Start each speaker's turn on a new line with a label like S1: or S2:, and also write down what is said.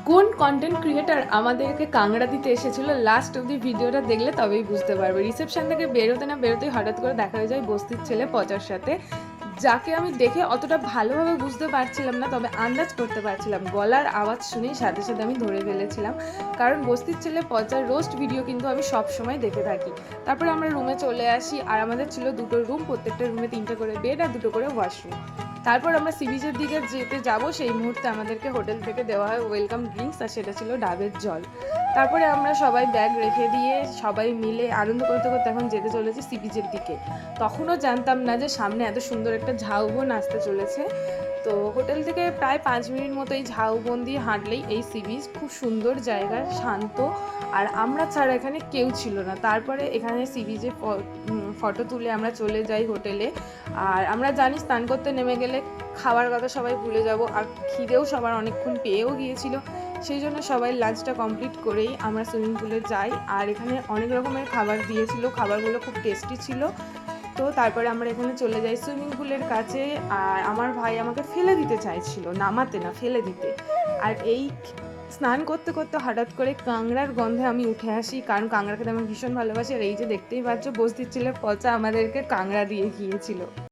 S1: কোন content creator আমাদেরকে কাংড়া দিতে এসেছিল লাস্ট অব্দি ভিডিওটা দেখলে তবেই বুঝতে পারবে। রিসেপশন থেকে বেরোতে না বেরোতেই হঠাৎ করে দেখা হয়ে যায় বস্তির ছেলে পচার সাথে, যাকে আমি দেখে অতটা ভালোভাবে বুঝতে পারছিলাম না, তবে আন্দাজ করতে পারছিলাম। গলার আওয়াজ শুনেই সাথে সাথে আমি ধরে ফেলেছিলাম, কারণ বস্তির ছেলে পচার রোস্ট ভিডিও কিন্তু আমি সব সময় দেখে থাকি। তারপরে আমরা রুমে চলে আসি, আর আমাদের ছিল দুটো রুম, প্রত্যেকটা রুমে 3টে করে বেড আর 2টো করে ওয়াশরুম। তারপর আমরা সি বিচের দিকে যেতে যাব, সেই মুহূর্তে আমাদেরকে হোটেল থেকে দেওয়া হয় ওয়েলকাম ড্রিঙ্কস, আর সেটা ছিল ডাবের জল। তারপরে আমরা সবাই ব্যাগ রেখে দিয়ে সবাই মিলে আনন্দ করতে করতে এখন যেতে চলেছি সি বিচের দিকে। তখনও জানতাম না যে সামনে এত সুন্দর একটা ঝাউবন আসতে চলেছে। তো হোটেল থেকে প্রায় 5 মিনিট মতো এই ঝাউবন দিয়ে হাঁটলেই এই সি বিচ, খুব সুন্দর জায়গা, শান্ত, আর আমরা ছাড়া এখানে কেউ ছিল না। তারপরে এখানে সি বিচে ফটো তুলে আমরা চলে যাই হোটেলে। আর আমরা জানি স্নান করতে নেমে গেলে খাওয়ার কথা সবাই ভুলে যাব, আর খিদেও সবার অনেকক্ষণ পেয়েও গিয়েছিল। সেই জন্য সবাই লাঞ্চটা কমপ্লিট করেই আমরা সুইমিং পুলে যাই। আর এখানে অনেক রকমের খাবার দিয়েছিল, খাবারগুলো খুব টেস্টি ছিল। তো তারপরে আমরা এখানে চলে যাই সুইমিং পুলের কাছে, আর আমার ভাই আমাকে ফেলে দিতে চাইছিল, নামাতে না, ফেলে দিতে। আর এই স্নান করতে করতে হঠাৎ করে কাংড়ার গন্ধে আমি উঠে আসি, কারণ কাংড়া খেতে আমি ভীষণ ভালোবাসি। আর এই যে দেখতেই পাচ্ছ বস্তির ছেলে পচা আমাদেরকে কাংড়া দিয়ে গিয়েছিল।